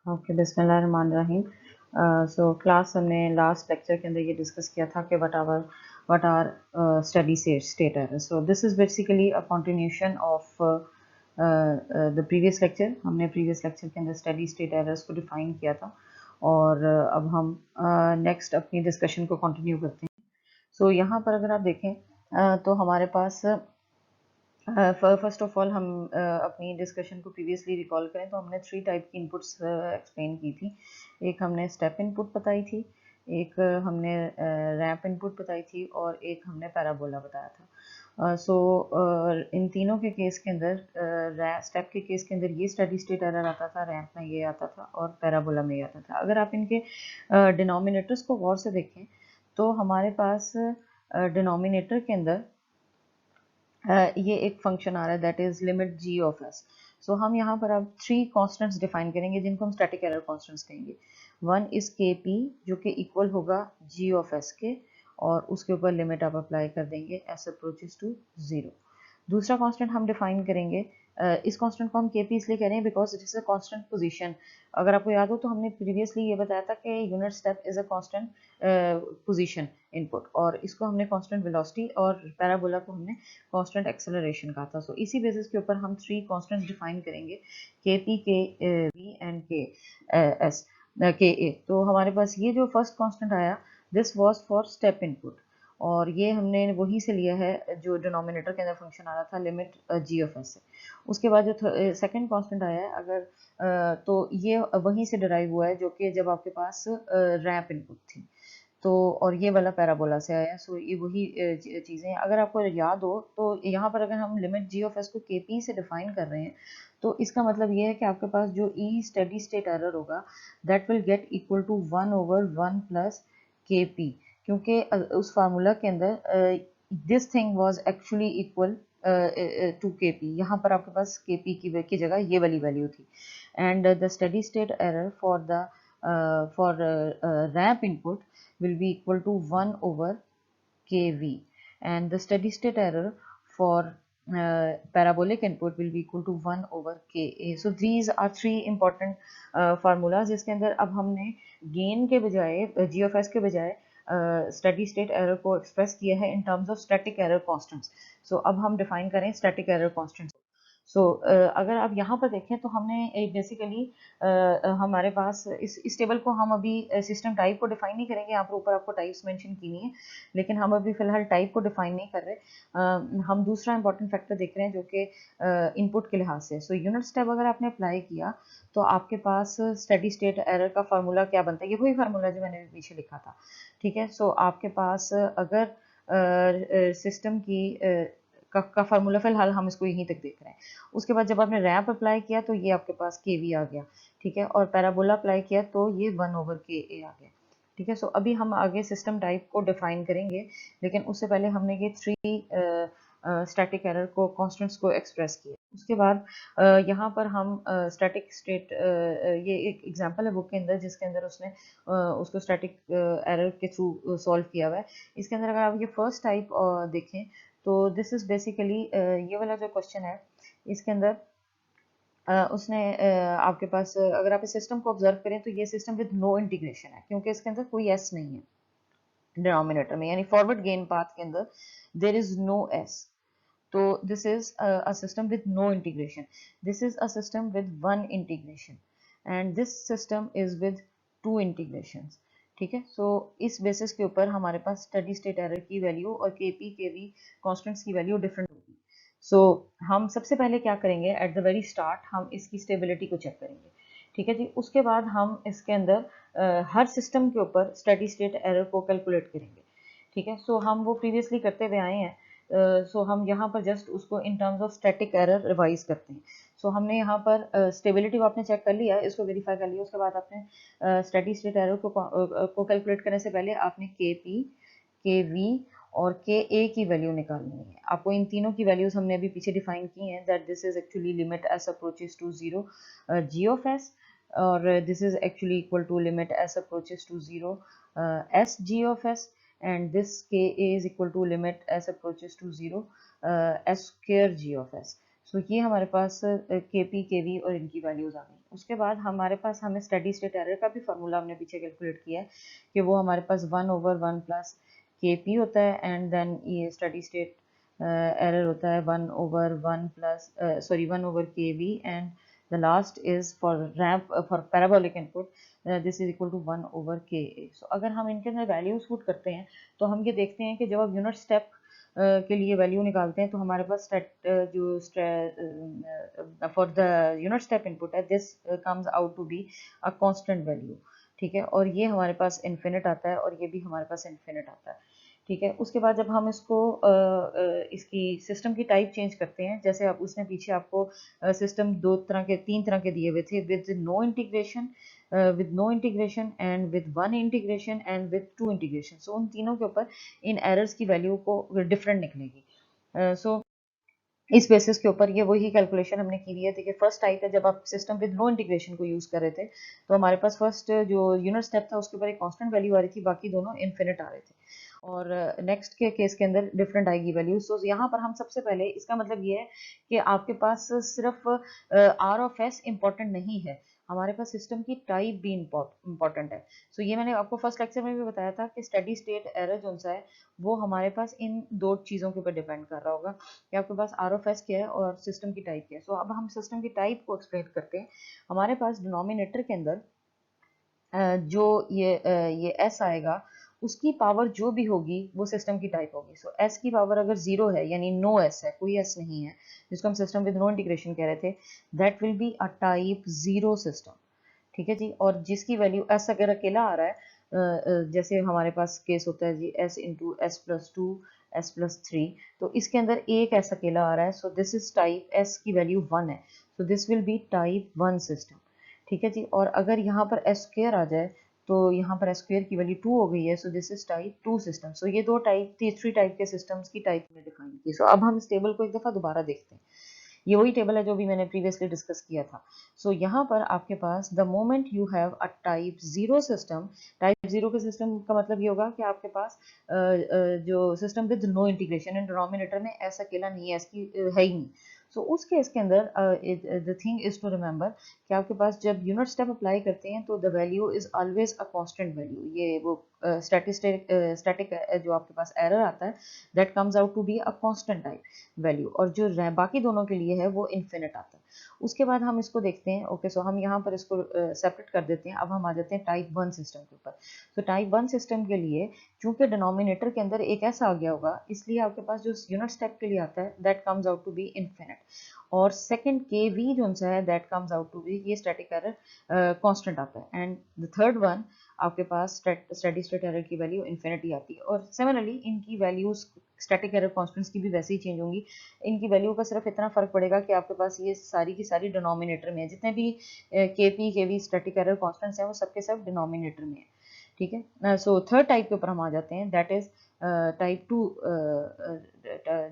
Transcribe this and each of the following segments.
Okay, बिस्मिल्लाहिर्रहमानिर्रहीम। So class हमने last lecture के अंदर ये डिस्कस किया था कि what are steady state error. So this is basically a continuation of the previous lecture. हमने प्रीवियस लेक्चर के अंदर स्टडी स्टेट एरर्स को डिफाइन किया था और अब हम नेक्स्ट अपनी डिस्कशन को कंटिन्यू करते हैं। सो यहाँ पर अगर आप देखें तो हमारे पास फर्स्ट ऑफ ऑल हम अपनी डिस्कशन को प्रीवियसली रिकॉल करें तो हमने 3 टाइप की इनपुट्स एक्सप्लेन की थी। एक हमने स्टेप इनपुट बताई थी, एक हमने रैंप इनपुट बताई थी और एक हमने पैराबोला बताया था। इन तीनों के केस के अंदर स्टेप के केस के अंदर ये स्टेडी स्टेट एरर आता था, रैंप में ये आता था और पैराबोला में ये आता था। अगर आप इनके डिनोमिनेटर्स को गौर से देखें तो हमारे पास डिनोमिनेटर के अंदर ये एक फंक्शन आ रहा है that is limit G of S. So हम यहाँ पर अब 3 कॉन्स्टेंट्स डिफाइन करेंगे जिनको हम स्टैटिक एरर कॉन्स्टेंट्स कहेंगे। वन इज के पी जो कि इक्वल होगा जी ऑफ एस के और उसके ऊपर लिमिट आप अप्लाई कर देंगे एस अप्रोचेस टू 0। दूसरा कांस्टेंट हम डिफाइन करेंगे, इस कांस्टेंट को हम के पी इसलिए कह रहे हैं because it is a constant position. अगर आपको याद हो तो हमने प्रीवियसली ये बताया था कि unit step is a constant position input और इसको हमने कांस्टेंट वेलोसिटी और पैराबोला को हमने कांस्टेंट एक्सेलरेशन कहा था। सो इसी बेसिस के ऊपर हम 3 कांस्टेंट्स डिफाइन करेंगे, के पी, के वी एंड के एस के ए। तो हमारे पास ये जो फर्स्ट कांस्टेंट आया this was for step input और ये हमने वहीं से लिया है जो डिनोमिनेटर के अंदर फंक्शन आ रहा था लिमिट जी ऑफ एस से। उसके बाद जो सेकंड कांस्टेंट आया है अगर तो ये वहीं से डिराइव हुआ है जो कि जब आपके पास रैंप इनपुट थी तो और ये वाला पैराबोला से आया। सो ये वही चीज़ें हैं। अगर आपको याद हो तो यहाँ पर अगर हम लिमिट जी ऑफ एस को के पी से डिफाइन कर रहे हैं तो इसका मतलब ये है कि आपके पास जो ई स्टेडी स्टेट एरर होगा that will get equal to 1/1 plus K P, क्योंकि उस फार्मूला के अंदर this thing was actually equal to K P. यहाँ पर आपके पास के पी की जगह ये वाली वैल्यू थी and the steady state error for the ramp input will be equal to 1 over kV and the steady state error for parabolic input will be equal to 1 over ka. So these are 3 important formulas जिसके अंदर अब हमने gain के बजाय g of s के बजाय steady state error को express किया है in terms of static error constants. So अब हम define करें static error constants. अगर आप यहाँ पर देखें तो हमने बेसिकली हमारे पास इस टेबल को हम अभी सिस्टम टाइप को डिफाइन नहीं करेंगे। यहाँ पर ऊपर आपको टाइप्स मेंशन की नहीं है लेकिन हम अभी फिलहाल टाइप को डिफाइन नहीं कर रहे। हम दूसरा इंपॉर्टेंट फैक्टर देख रहे हैं जो कि इनपुट के लिहाज से। सो यूनिट स्टेप अगर आपने अप्लाई किया तो आपके पास स्टेडी स्टेट एरर का फार्मूला क्या बनता है, ये वही फार्मूला जो मैंने पीछे लिखा था। ठीक है, सो आपके पास अगर सिस्टम की का फार्मूला फिलहाल हम इसको यहीं तक देख रहे हैं। उसके बाद जब आपने रैंप अप्लाई किया तो ये आपके पास के वी आ गया, ठीक है, और पैराबोला अप्लाई किया तो ये 1 ओवर के ए आ गया। ठीक है, सो अभी हम आगे सिस्टम टाइप को डिफाइन करेंगे लेकिन उससे पहले हमने ये 3 स्टैटिक एरर को कॉन्स्टेंट्स को एक्सप्रेस किया। उसके बाद यहाँ पर हम स्टैटिक स्टेट ये एक एग्जांपल है बुक के अंदर जिसके अंदर उसने उसको स्टैटिक एरर के थ्रू सॉल्व किया हुआ है। इसके अंदर अगर आप ये फर्स्ट टाइप देखें तो दिस इज बेसिकली ये वाला जो क्वेश्चन है इसके अंदर उसने आपके पास अगर आप इस सिस्टम को ऑब्जर्व करें तो ये सिस्टम विद नो इंटीग्रेशन है क्योंकि इसके अंदर कोई एस नहीं है डिनोमिनेटर में, यानी फॉरवर्ड गेन पाथ के अंदर देयर इज नो एस। तो this is a system with no integration, this is a system with one integration and this system is with 2 integrations. ठीक है, सो इस बेसिस के ऊपर हमारे पास स्टेडी स्टेट एरर की वैल्यू और K P K V constants की वैल्यू डिफरेंट होगी। सो हम सबसे पहले क्या करेंगे एट द वेरी स्टार्ट हम इसकी स्टेबिलिटी को चेक करेंगे। ठीक है जी, उसके बाद हम इसके अंदर हर सिस्टम के ऊपर स्टेडी स्टेट एरर को कैलकुलेट करेंगे। ठीक है, सो हम वो प्रीवियसली करते हुए आए हैं। सो हम यहाँ पर जस्ट उसको in terms of static error revise करते हैं। सो हमने यहाँ पर स्टेबिलिटी को आपने चेक कर लिया, इसको वेरीफाई कर लिया। उसके बाद आपने स्टेडी स्टेट एरर को कैलकुलेट करने से पहले आपने के पी, के वी और के ए की वैल्यू निकालनी है। आपको इन तीनों की वैल्यूज हमने अभी पीछे डिफाइन की हैं that this is actually limit S approaches to 0 G of S और this is actually equal to limit S approaches to 0 S G of S and this ka is equal to limit s approaches to 0 s square g of s. सो ये हमारे पास के P K we और इनकी values आ गई। उसके बाद हमारे पास हमें स्टेडी स्टेट एरर का भी फार्मूला हमने पीछे कैलकुलेट किया है कि वो हमारे पास 1/1 प्लस के पी होता है, एंड देन ये स्टेडी स्टेट एरर होता है 1/1 प्लस 1/के V, and the last is for ramp for parabolic input this is equal to 1/के ए। सो अगर हम इनके अंदर वैल्यूज पुट करते हैं तो हम ये देखते हैं कि जब आप यूनिट स्टेप के लिए वैल्यू निकालते हैं तो हमारे पास जो for the unit step input है this comes out to be a constant value, ठीक है, और ये हमारे पास इन्फिनिट आता है और ये भी हमारे पास इन्फिनिट आता है, ठीक है। उसके बाद जब हम इसको इसकी सिस्टम की टाइप चेंज करते हैं, जैसे आप उसने पीछे आपको सिस्टम तीन तरह के दिए हुए थे, with no integration and with one integration and with two integration. So उन तीनों के ऊपर इन एरर्स की वैल्यू को डिफरेंट निकलेगी। सो इस बेसिस के ऊपर ये वही कैलकुलेशन हमने की हुई है। देखिए फर्स्ट टाइप है जब आप सिस्टम विद नो इंटीग्रेशन को यूज कर रहे थे तो हमारे पास फर्स्ट जो यूनिट स्टेप था उसके ऊपर एक कांस्टेंट वैल्यू आ रही थी, बाकी दोनों इन्फिनिट आ रहे थे, और नेक्स्ट के केस के अंदर डिफरेंट आएगी वैल्यू। सो यहाँ पर हम सबसे पहले इसका मतलब ये है कि आपके पास सिर्फ आर ऑफ एस इंपॉर्टेंट नहीं है, हमारे पास सिस्टम की टाइप भी इंपॉर्टेंट है। सो ये मैंने आपको फर्स्ट लेक्चर में भी बताया था कि स्टेडी स्टेट एरर जो सा है वो हमारे पास इन दो चीज़ों के ऊपर डिपेंड कर रहा होगा कि आपके पास आर ऑफ एस क्या है और सिस्टम की टाइप क्या है। सो अब हम सिस्टम की टाइप को एक्सप्लेन करते हैं। हमारे पास डिनोमिनेटर के अंदर जो ये एस आएगा उसकी पावर जो भी होगी वो सिस्टम की टाइप होगी। सो एस की पावर अगर जीरो है यानी नो एस है, कोई एस नहीं है, जिसको हम सिस्टम विद नो इंटीग्रेशन कह रहे थे, that will be a type zero system, ठीक है जी। और जिसकी वैल्यू एस अगर अकेला आ रहा है जैसे हमारे पास केस होता है G S into S plus two S plus three, तो इसके अंदर एक एस अकेला आ रहा है, so this is type S की वैल्यू वन है, so this will be type one system, ठीक है जी। और अगर यहाँ पर एस स्क्वेयर आ जाए तो यहाँ पर एस स्क्वेयर की वैल्यू टू हो गई है, so this is type two system. So ये दो टाइप थ्री टाइप के सिस्टम्स की टाइप में डिफाइन की। सो अब हम इस टेबल को एक दफा दोबारा देखते हैं। ये वही टेबल है जो भी मैंने प्रीवियसली डिस्कस किया था। सो यहाँ पर आपके पास the moment you have a type zero system, type zero के सिस्टम का मतलब ये होगा कि आपके पास जो system with no integration in denominator में ऐसा अकेला नहीं है, इसकी है ही नहीं। सो उस केस के अंदर the thing is to remember कि आपके पास जब यूनिट स्टेप अप्लाई करते हैं तो the value is always a constant value. ये वो स्टैटिक जो आपके पास एरर आता है that comes out to be a constant type value, और जो बाकी दोनों के लिए है वो इन्फिनिट आता है। उसके बाद हम इसको देखते हैं। ओके, सो हम यहाँ पर इसको सेपरेट कर देते हैं। अब हम आ जाते हैं टाइप वन सिस्टम के ऊपर। तो टाइप वन सिस्टम के लिए चूंकि डिनोमिनेटर के अंदर एक ऐसा आ गया होगा, इसलिए आपके पास जो यूनिट स्टेप के लिए आता है that comes out to be infinite, और सेकंड के वी जो सा है that comes out to be ये स्टैटिक एरर कांस्टेंट आता है, एंड द थर्ड वन आपके पास स्टेडी स्टेट एरर की वैल्यू इन्फिनिटी आती है। और सिमिलरली इनकी वैल्यूज स्टैटिक एरर कांस्टेंट्स की भी वैसे ही चेंज होंगी। इनकी वैल्यू का सिर्फ इतना फर्क पड़ेगा कि आपके पास ये सारी की सारी डिनोमिनेटर में है, जितने भी के P K we static error constants हैं वो सबके सब डिनोमिनेटर में है, ठीक है। सो थर्ड टाइप के ऊपर हम आ जाते हैं, दैट इज टाइप टू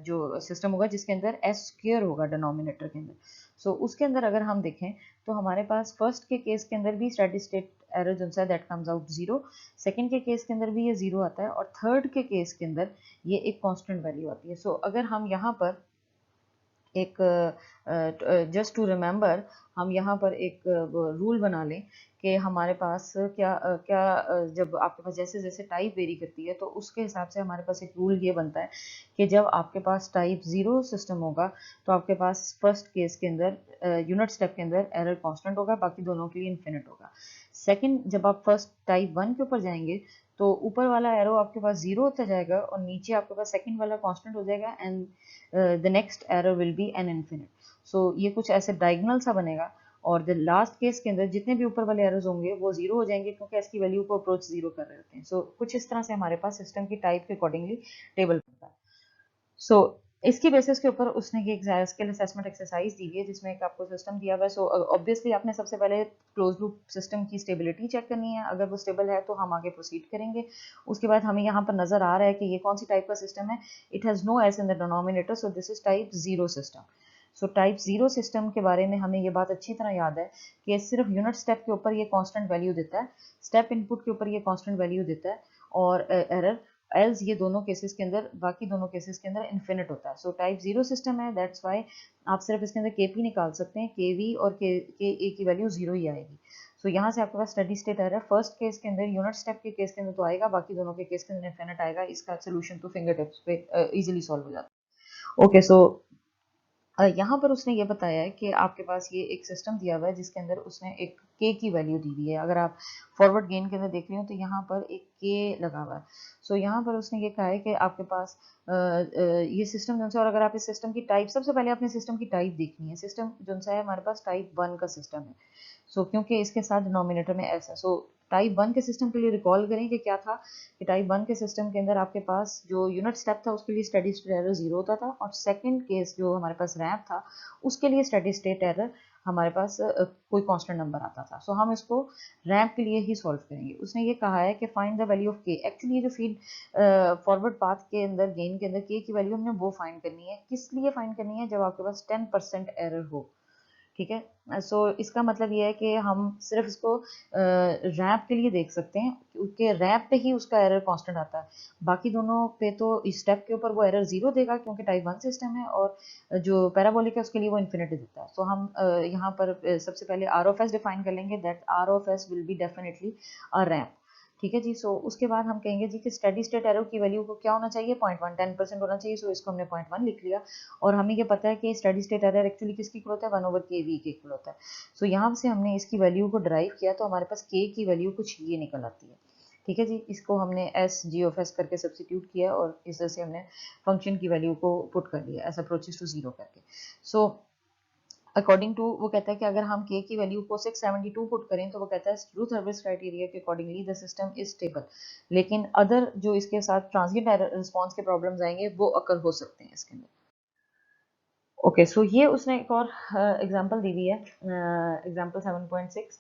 जो सिस्टम होगा जिसके अंदर एस स्क्वेयर होगा डिनोमिनेटर के अंदर। सो उसके अंदर अगर हम देखें तो हमारे पास फर्स्ट के केस के अंदर भी स्टेडी स्टेट एरर जो है that comes out zero, second के केस के अंदर भी ये जीरो आता है, और थर्ड के केस के अंदर ये एक कांस्टेंट वैल्यू आती है। सो अगर हम यहाँ पर एक जस्ट टू रिमेंबर हम यहाँ पर एक रूल बना लें कि हमारे पास जब आपके पास जैसे जैसे टाइप वेरी करती है तो उसके हिसाब से हमारे पास एक रूल ये बनता है कि जब आपके पास टाइप जीरो सिस्टम होगा तो आपके पास फर्स्ट केस के अंदर यूनिट स्टेप के अंदर एरर कांस्टेंट होगा, बाकी दोनों के लिए इन्फिनिट होगा। सेकंड जब आप फर्स्ट टाइप वन के ऊपर जाएंगे तो ऊपर वाला एरो आपके पास जीरो होता जाएगा और नीचे आपके पास सेकंड वाला कांस्टेंट हो जाएगा, and the next error will be an infinite. So ये कुछ ऐसे डायगोनल सा बनेगा, और द लास्ट केस के अंदर जितने भी ऊपर वाले एरोज होंगे वो जीरो हो जाएंगे क्योंकि इसकी वैल्यू को अप्रोच जीरो कर रहे होते हैं। सो कुछ इस तरह से हमारे पास सिस्टम की टाइप के अकॉर्डिंगली टेबल बनता है। सो इसकी बेसिस के ऊपर उसने ये स्किल असेसमेंट एक्सरसाइज दी है जिसमें एक आपको सिस्टम दिया हुआ है। सो ऑब्वियसली आपने सबसे पहले क्लोज लूप सिस्टम की स्टेबिलिटी चेक करनी है, अगर वो स्टेबल है तो हम आगे प्रोसीड करेंगे। उसके बाद हमें यहाँ पर नजर आ रहा है कि ये कौन सी टाइप का सिस्टम है, it has no S in the denominator, so this is type zero system. So type zero system के बारे में हमें ये बात अच्छी तरह याद है कि सिर्फ यूनिट स्टेप के ऊपर ये कांस्टेंट वैल्यू देता है, स्टेप इनपुट के ऊपर ये कांस्टेंट वैल्यू देता है, और एरर एल्स ये दोनों केसेस के अंदर, बाकी दोनों केसेस के अंदर इन्फिनिट होता है। सो टाइप 0 सिस्टम है, दैट्स वाई आप सिर्फ इसके अंदर केपी निकाल सकते हैं, केवी और के ए की वैल्यू 0 ही आएगी। सो यहाँ से आपके पास steady state error first case के अंदर, यूनिट स्टेप के केस के अंदर तो आएगा, बाकी दोनों के केस के अंदर इन्फिनिट आएगा। इसका सोल्यूशन तो फिंगर टिप्स पे इजीली सॉल्व हो जाता है। ओके, सो यहाँ पर उसने ये बताया है कि आपके पास ये एक सिस्टम दिया हुआ है जिसके अंदर उसने एक के की वैल्यू दी हुई है। अगर आप फॉरवर्ड गेन के अंदर देख रहे हो तो यहाँ पर एक के लगा हुआ है। सो यहाँ पर उसने ये कहा है कि आपके पास ये सिस्टम जो है, और अगर आप इस सिस्टम की टाइप, सबसे पहले आपने सिस्टम की टाइप देखनी है। सिस्टम जो है हमारे पास टाइप 1 का सिस्टम है। सो क्योंकि इसके साथ डिनोमिनेटर में एस है, सो टाइप 1 के सिस्टम के लिए रिकॉल करें कि क्या था कि टाइप 1 के सिस्टम के अंदर आपके पास जो यूनिट स्टेप था उसके लिए स्टेडी स्टेट एरर 0 होता था, और सेकंड केस जो हमारे पास रैंप था उसके लिए स्टेडी स्टेट एरर हमारे पास कोई कांस्टेंट नंबर आता था। सो हम इसको रैंप के लिए ही सॉल्व करेंगे। उसने ये कहा है कि फाइंड द वैल्यू ऑफ के। एक्चुअली ये जो फीड फॉरवर्ड पाथ के अंदर गेन के अंदर के की वैल्यू हमने वो फाइंड करनी है। किस लिए फाइंड करनी है? जब आपके पास 10% एरर हो, ठीक है। सो इसका मतलब ये है कि हम सिर्फ इसको रैप के लिए देख सकते हैं, क्योंकि रैप पे ही उसका एरर कांस्टेंट आता है। बाकी दोनों पे तो इस स्टेप के ऊपर वो एरर 0 देगा क्योंकि टाइप 1 सिस्टम है, और जो पैराबोलिक है उसके लिए वो इन्फिनिटी देता है। सो हम यहाँ पर सबसे पहले आर ऑफ एस डिफाइन कर लेंगे, that R of S will be definitely a ramp. ठीक है जी। सो उसके बाद हम कहेंगे जी कि स्टेडी स्टेट एरर की वैल्यू को क्या होना चाहिए, 0.1, 10% होना चाहिए। सो इसको हमने 0.1 लिख लिया, और हमें ये पता है कि स्टेडी स्टेट एरर एक्चुअली किसकी इक्वल होता है, 1/kv के इक्वल होता है। सो यहाँ से हमने इसकी वैल्यू को ड्राइव किया तो हमारे पास k की वैल्यू कुछ ये निकल आती है। ठीक है जी। इसको हमने एस जी ऑफ एस करके सब्सटीट्यूट किया, और इस तरह से हमने फंक्शन की वैल्यू को पुट कर लिया एस अप्रोचेस टू 0 करके। सो अकॉर्डिंग टू, वो कहता है कि अगर हम k की वैल्यू को 672 पुट करें तो वो कहता है ड्रूथ हर्विट्ज क्राइटेरिया के accordingly the system is stable. लेकिन अदर जो इसके साथ ट्रांजिएंट रिस्पॉन्स के प्रॉब्लम्स आएंगे वो अकर हो सकते हैं इसके अंदर। ओके, सो ये उसने एक और एग्जांपल दी हुई है, एग्जांपल 7.6,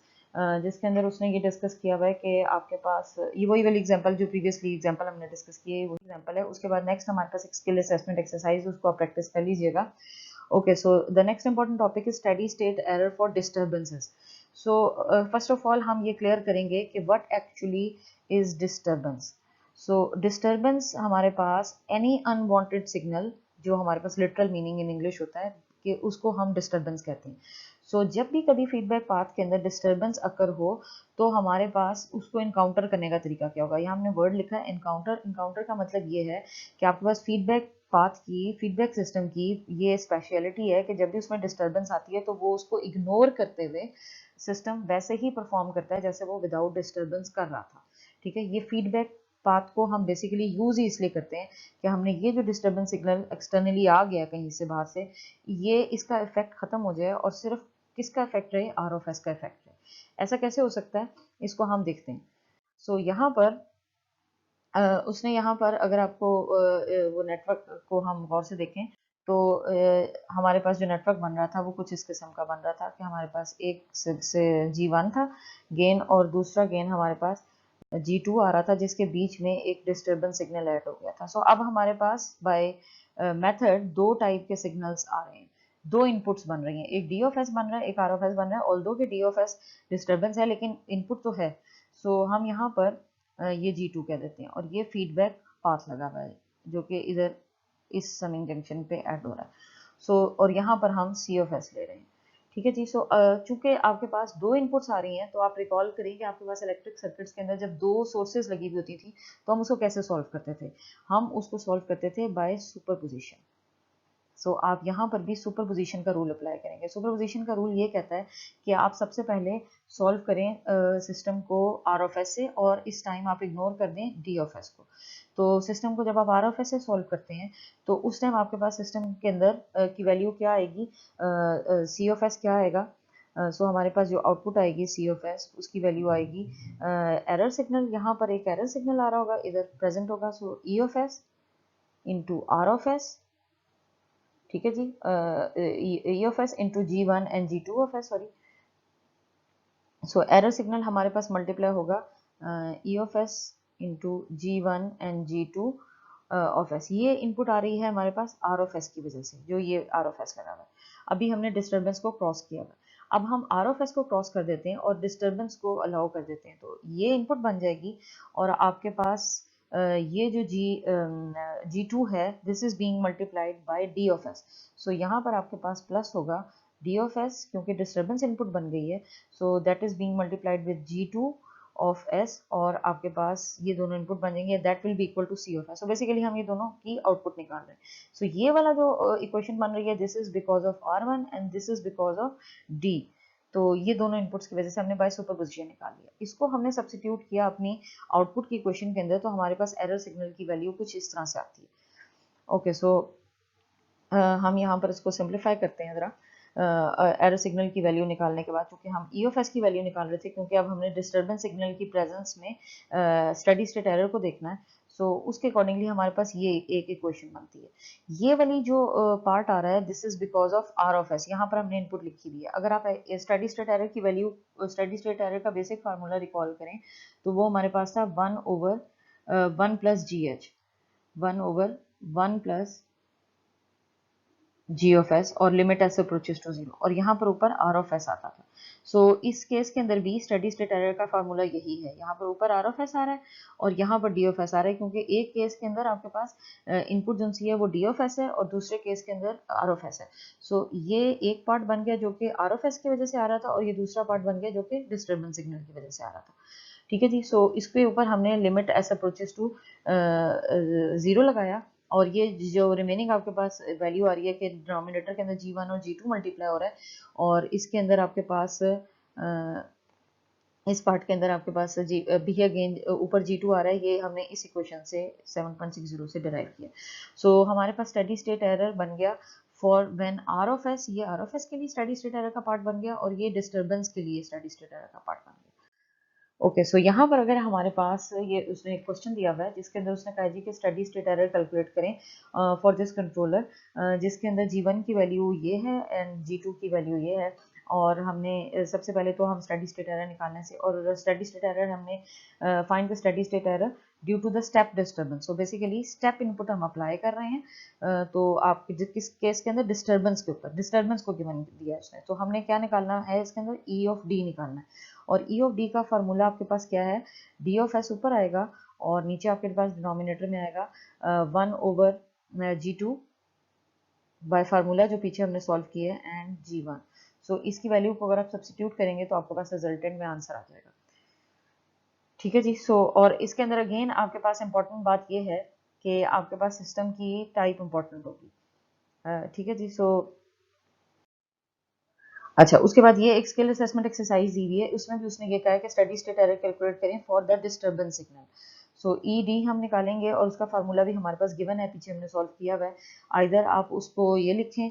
जिसके अंदर उसने ये डिस्कस किया हुआ है कि आपके पास ये वही वाली एग्जांपल जो प्रीवियसली एग्जांपल हमने डिस्कस की है, वही एग्जांपल है। उसके बाद नेक्स्ट हमारे पास एक स्किल असेसमेंट एक्सरसाइज, उसको आप प्रैक्टिस कर लीजिएगा। Okay, so the next important topic is steady state error for disturbances. So first of all हम ये clear करेंगे कि what actually is disturbance. So disturbance हमारे पास any unwanted signal, जो हमारे पास literal meaning in English होता है कि उसको हम disturbance कहते हैं। So जब भी कभी feedback path के अंदर disturbance अकर हो तो हमारे पास उसको encounter करने का तरीका क्या होगा। यहाँ हमने word लिखा है encounter। encounter का मतलब ये है कि आपके पास feedback पाथ की, फीडबैक सिस्टम की ये स्पेशलिटी है कि जब भी उसमें डिस्टर्बेंस आती है तो वो उसको इग्नोर करते हुए सिस्टम वैसे ही परफॉर्म करता है जैसे वो विदाउट डिस्टर्बेंस कर रहा था। ठीक है। ये फीडबैक पाथ को हम बेसिकली यूज ही इसलिए करते हैं कि हमने ये जो डिस्टर्बेंस सिग्नल एक्सटर्नली आ गया कहीं से बाहर से, ये इसका इफेक्ट खत्म हो जाए और सिर्फ किसका इफेक्ट रहे, आर ऑफ एस का इफेक्ट रहे। ऐसा कैसे हो सकता है, इसको हम देखते हैं। सो यहाँ पर उसने यहाँ पर अगर आपको वो नेटवर्क को हम गौर से देखें तो हमारे पास जो नेटवर्क बन रहा था वो कुछ इस किस्म का बन रहा था कि हमारे पास एक से G1 था गेन, और दूसरा गेन हमारे पास G2 आ रहा था, जिसके बीच में एक डिस्टर्बेंस सिग्नल ऐड हो गया था। सो अब हमारे पास बाय मेथड दो टाइप के सिग्नल्स आ रहे हैं, दो इनपुट्स बन रही हैं, एक डी ऑफ एस बन रहा है, एक आर ऑफ एस बन रहा है। ऑल्दो कि डी ऑफ एस डिस्टर्बेंस है लेकिन इनपुट तो है। सो हम यहाँ पर ये G2 कह देते हैं, और ये फीडबैक पाथ लगा हुआ है जो कि इधर इस समिंग जंक्शन पे ऐड हो रहा है। सो और यहाँ पर हम C ऑफ S ले रहे हैं। ठीक है जी। सो चूंकि आपके पास दो इनपुट्स आ रही हैं तो आप रिकॉल करें कि आपके पास इलेक्ट्रिक सर्किट्स के अंदर जब दो सोर्सेज लगी हुई होती थी तो हम उसको कैसे सॉल्व करते थे, हम उसको सॉल्व करते थे बाय सुपरपोजिशन। सो आप यहाँ पर भी सुपरपोजिशन का रूल अप्लाई करेंगे। सुपरपोजिशन का रूल ये कहता है कि आप सबसे पहले सॉल्व करें सिस्टम को आर ऑफ एस से, और इस टाइम आप इग्नोर कर दें डी ऑफ एस को। तो सिस्टम को जब आप आर ऑफ एस से सॉल्व करते हैं तो उस टाइम आपके पास सिस्टम के अंदर की वैल्यू क्या आएगी, सी ऑफ एस क्या आएगा। सो हमारे पास जो आउटपुट आएगी सी ऑफ एस, उसकी वैल्यू आएगी एरर सिग्नल। यहाँ पर एक एरर सिग्नल आ रहा होगा, इधर प्रेजेंट होगा। So E of S into R of S, ठीक है जी, E of S into G1 and G2 of S, sorry. So error signal हमारे पास मल्टीप्लाई होगा E of S into G1 and G2 of S. ये input आ रही है हमारे पास आर ऑफ एस की वजह से, जो ये आर ऑफ एस लगा हुआ है। अभी हमने डिस्टर्बेंस को क्रॉस किया हुआ, अब हम आर ऑफ एस को क्रॉस कर देते हैं और डिस्टर्बेंस को अलाउ कर देते हैं, तो ये इनपुट बन जाएगी और आपके पास ये जो G2 है this is being multiplied by D of S। So यहाँ पर आपके पास प्लस होगा D ऑफ S क्योंकि डिस्टर्बेंस इनपुट बन गई है, so that is being multiplied with G2 of S, और आपके पास ये दोनों इनपुट बन जाएंगे, that will be equal to C of S। So basically हम ये दोनों की आउटपुट निकाल रहे हैं। सो ये वाला जो इक्वेशन बन रही है this is because of R1 and this is because of D। तो ये दोनों इनपुट्स की वजह से हमने बाय सुपरपोजिशन निकाल लिया। इसको हमने सब्स्टिट्यूट किया अपनी आउटपुट की इक्वेशन के अंदर, तो हमारे पास एरर सिग्नल की वैल्यू कुछ इस तरह से आती है। ओके, सो हम यहाँ पर इसको सिंप्लीफाई करते हैं ज़रा। एरर सिग्नल की वैल्यू निकालने के बाद, क्योंकि हम ई ऑफ एस की वैल्यू निकाल रहे थे, क्योंकि अब हमने डिस्टर्बेंस सिग्नल की प्रेजेंस में स्टेडी स्टेट एरर को देखना है, सो उसके अकॉर्डिंगली हमारे पास ये एक इक्वेशन बनती है। ये वाली जो पार्ट आ रहा है this is because of R of S, यहाँ पर हमने इनपुट लिखी हुई है। अगर आप स्टेडी स्टेट एरर की वैल्यू, स्टेडी स्टेट एरर का बेसिक फार्मूला रिकॉल करें तो वो हमारे पास था 1/1 plus G H, 1/1 plus g of s और लिमिट s अप्रोचेस टू 0, और यहाँ पर ऊपर r ऑफ s आता था। सो इस केस के अंदर भी स्टेडी स्टेट एरर का फार्मूला यही है, यहाँ पर ऊपर r ऑफ s आ रहा है और यहाँ पर d ऑफ s आ रहा है, क्योंकि एक केस के अंदर आपके पास इनपुट जो सी है वो d ऑफ s है और दूसरे केस के अंदर r ऑफ s है। सो ये एक पार्ट बन गया जो कि r ऑफ s की वजह से आ रहा था, और ये दूसरा पार्ट बन गया जो कि डिस्टर्बेंस सिग्नल की वजह से आ रहा था। ठीक है जी। सो इसके ऊपर हमने लिमिट s अप्रोचेस टू 0 लगाया, और ये जो रिमेनिंग आपके पास वैल्यू आ रही है कि डिनोमिनेटर के अंदर G1 और G2 मल्टीप्लाई हो रहा है, और इसके अंदर आपके पास इस पार्ट के अंदर आपके पास भी अगेन ऊपर G2 आ रहा है। ये हमने इस इक्वेशन से 7.60 से डिराइव किया। सो हमारे पास स्टेडी स्टेट एरर बन गया for when R of S, ये R ऑफ S के लिए स्टेडी स्टेट एरर का पार्ट बन गया, और ये डिस्टर्बेंस के लिए स्टेडी स्टेट एरर का पार्ट बन गया। ओके, सो यहाँ पर अगर हमारे पास ये उसने एक क्वेश्चन दिया हुआ है जिसके अंदर उसने कहा जी कि स्टेडी स्टेट एरर कैलकुलेट करें फॉर दिस कंट्रोलर, जिसके अंदर G1 की वैल्यू ये है एंड G2 की वैल्यू ये है, और हमने सबसे पहले तो हम स्टेडी स्टेट एरर निकालने से, और स्टेडी स्टेट एरर हमने find the steady state error due to the step disturbance. So basically step input हम अप्लाई कर रहे हैं, तो आप किस केस के अंदर डिस्टर्बेंस के ऊपर, डिस्टर्बेंस को गिवन दिया है इसने, तो हमने क्या निकालना है इसके अंदर ई ऑफ डी निकालना है, और ई ऑफ डी का फार्मूला आपके पास क्या है, डी ऑफ एस ऊपर आएगा और नीचे आपके पास डिनोमिनेटर में आएगा 1/G2 बाय फार्मूला जो पीछे हमने सॉल्व किए है एंड G1। सो इसकी वैल्यू को अगर आप सब्स्टिट्यूट करेंगे तो आपके पास रिजल्टेंट में आंसर आ जाएगा। ठीक है जी। सो और इसके अंदर अगेन आपके पास इंपॉर्टेंट बात ये है कि आपके पास सिस्टम की टाइप इंपॉर्टेंट होगी। ठीक है जी। सो अच्छा, उसके बाद ये एक स्किल असेसमेंट एक्सरसाइज दी हुई है, उसमें भी उसने ये कहा है कि स्टेडी स्टेट एरर कैलकुलेट करें for the disturbance signal. So E D हम निकालेंगे और उसका फार्मूला भी हमारे पास गिवन है, पीछे हमने सॉल्व किया हुआ है। आइदर आप उसको ये लिखें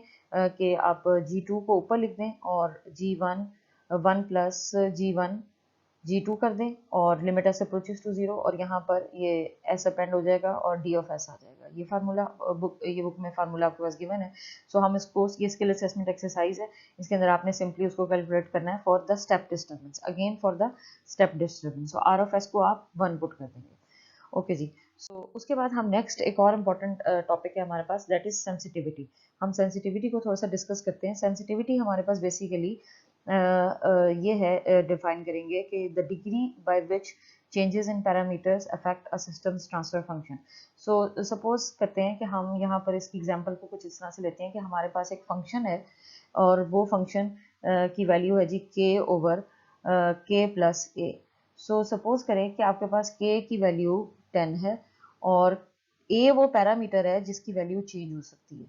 कि आप G2 को ऊपर लिख दें और G1 1 प्लस G1 G2 कर दें और लिमिट s अप्रोचेस टू 0, और यहाँ पर ये s अपेंड हो जाएगा और d ऑफ s आ जाएगा। ये फार्मूला बुक में फार्मूला आपके पास गिवन है। सो हम इसको, ये स्किल असेसमेंट एक्सरसाइज है, इसके अंदर आपने सिंपली उसको कैलकुलेट करना है for the step disturbance, again for the step disturbance. So r of s को आप 1 पुट कर देंगे। ओके जी। सो उसके बाद हम नेक्स्ट एक और इम्पॉर्टेंट टॉपिक है हमारे पास, दैट इज सेंसिटिविटी। हम सेंसिटिविटी को थोड़ा सा डिस्कस करते हैं। सेंसिटिविटी हमारे पास बेसिकली ये है, डिफाइन करेंगे कि the degree by which changes in parameters affect a systems transfer function. So suppose करते हैं कि हम यहाँ पर इसकी एग्जांपल को कुछ इस तरह से लेते हैं कि हमारे पास एक फंक्शन है और वो फंक्शन की वैल्यू है जी k ओवर k प्लस ए। सो सपोज करें कि आपके पास k की वैल्यू 10 है और a वो पैरामीटर है जिसकी वैल्यू चेंज हो सकती है।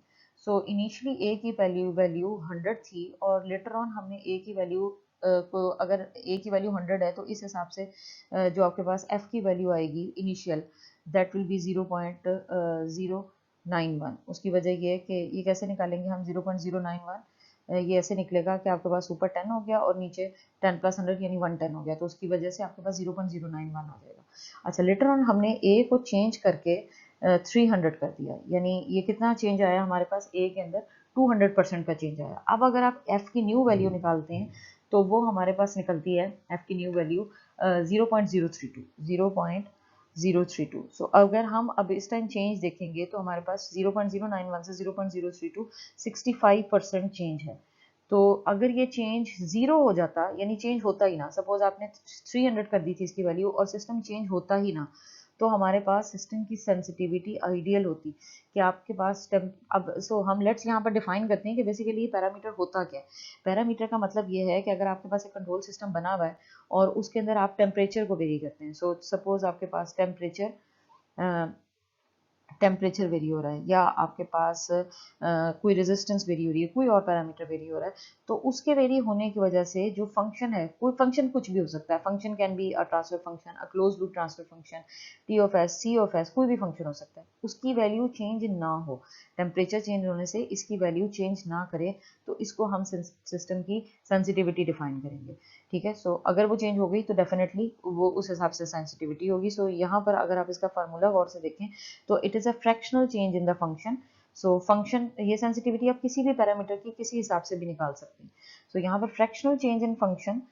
सो इनिशियली a की वैल्यू 100 थी, और लेटर ऑन हमने a की वैल्यू को, अगर a की वैल्यू 100 है तो इस हिसाब से जो आपके पास f की वैल्यू आएगी इनिशियल, दैट विल बी 0.091। उसकी वजह ये है कि ये कैसे निकालेंगे हम 0.091, ये ऐसे निकलेगा कि आपके पास ऊपर 10 हो गया और नीचे 10 प्लस 100 यानी 110 हो गया, तो उसकी वजह से आपके पास 0.091 आ जाएगा। अच्छा, लेटर ऑन हमने a को चेंज करके 300 कर दिया, यानी ये कितना चेंज आया हमारे पास a के अंदर 200% का चेंज आया। अब अगर आप f की न्यू वैल्यू निकालते हैं तो वो हमारे पास निकलती है f की न्यू वैल्यू 0.032। सो अगर हम अब इस टाइम चेंज देखेंगे तो हमारे पास 0.091 से 0.032 65% चेंज है। तो अगर ये चेंज 0 हो जाता, यानी चेंज होता ही ना, सपोज आपने 300 कर दी थी इसकी वैल्यू और सिस्टम चेंज होता ही ना, तो हमारे पास सिस्टम की सेंसिटिविटी आइडियल होती कि आपके पास अब हम लेट्स यहाँ पर डिफाइन करते हैं कि बेसिकली पैरामीटर होता क्या है। पैरामीटर का मतलब ये है कि अगर आपके पास एक कंट्रोल सिस्टम बना हुआ है और उसके अंदर आप टेम्परेचर को वेरी करते हैं। सो सपोज आपके पास टेम्परेचर वेरी हो रहा है, या आपके पास कोई रेजिस्टेंस वेरी हो रही है, कोई और पैरामीटर वेरी हो रहा है, तो उसके वेरी होने की वजह से जो फंक्शन है, कोई फंक्शन कुछ भी हो सकता है, function can be a transfer function, a close loop transfer function, T of S, C of S, कोई भी फंक्शन हो सकता है, उसकी वैल्यू चेंज ना हो, टेम्परेचर चेंज होने से इसकी वैल्यू चेंज ना करे, तो इसको हम सिस्टम की सेंसिटिविटी डिफाइन करेंगे। ठीक है, सो अगर वो चेंज हो गई तो डेफिनेटली वो उस हिसाब से सेंसिटिविटी होगी। सो यहाँ पर अगर आप इसका फार्मूला गौर से देखें तो it is a fractional change in the function. So function, ये सेंसिटिविटी आप किसी भी पैरामीटर की किसी हिसाब से भी निकाल सकते हैं। सो यहाँ पर fractional change in function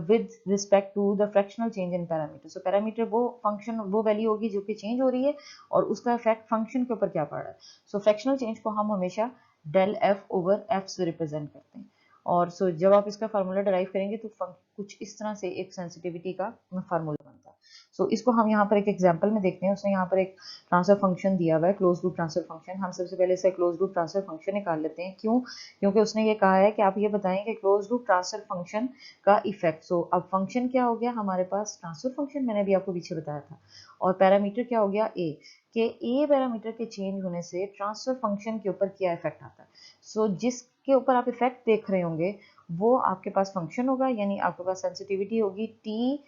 with respect to the fractional change in parameter. So parameter वो फंक्शन, वो वैल्यू होगी जो कि चेंज हो रही है और उसका इफेक्ट फंक्शन के ऊपर क्या पड़ रहा है। सो फ्रैक्शनल चेंज को हम हमेशा डेल एफ ओवर एफ से रिप्रेजेंट करते हैं। और सो जब आप इसका फार्मूला डराइव करेंगे तो कुछ इस तरह से एक सेंसिटिविटी का फार्मूला बनता है। सो इसको हम यहाँ पर एक एग्जांपल में देखते हैं। उसने यहाँ पर एक ट्रांसफर फंक्शन दिया हुआ है, क्लोज लूप ट्रांसफर फंक्शन। हम सबसे पहले इसे क्लोज लूप ट्रांसफर फंक्शन निकाल लेते हैं। क्यों? क्योंकि उसने ये कहा है कि आप ये बताएं कि क्लोज लूप ट्रांसफर फंक्शन का इफेक्ट। सो अब फंक्शन क्या हो गया हमारे पास, ट्रांसफर फंक्शन, मैंने भी आपको पीछे बताया था, और पैरामीटर क्या हो गया, ए, के ए पैरामीटर के चेंज होने से ट्रांसफर फंक्शन के ऊपर क्या इफेक्ट आता है। सो जिसके ऊपर आप इफेक्ट देख रहे होंगे वो आपके पास फंक्शन होगा, यानी आपके पास सेंसिटिविटी होगी टी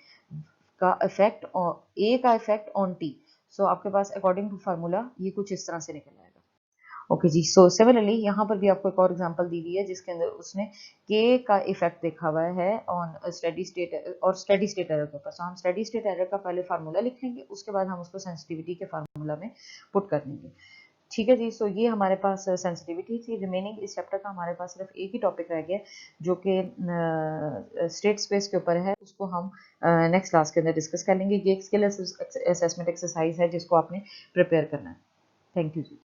का इफेक्ट और ए का इफेक्ट ऑन टी। सो आपके पास अकॉर्डिंग टू फार्मूला ये कुछ इस तरह से निकल आएगा। ओके जी, सो सिमिलरली यहाँ पर भी आपको एक और एग्जांपल दी हुई है जिसके अंदर उसने के का इफेक्ट देखा हुआ है ऑन स्टेडी स्टेट और स्टेडी स्टेट एरर के ऊपर। सो हम स्टेडी स्टेट एरर का पहले फार्मूला लिख लेंगे, उसके बाद हम उसको सेंसिटिविटी के फार्मूला में पुट कर लेंगे। ठीक है जी, सो ये हमारे पास सेंसिटिविटी थी। रिमेनिंग इस चैप्टर का हमारे पास सिर्फ एक ही टॉपिक रह गया जो कि स्टेट स्पेस के ऊपर है। उसको हम नेक्स्ट क्लास के अंदर डिस्कस कर लेंगे। ये एक स्किल असेसमेंट एक्सरसाइज है जिसको आपने प्रिपेयर करना है। Thank you ji.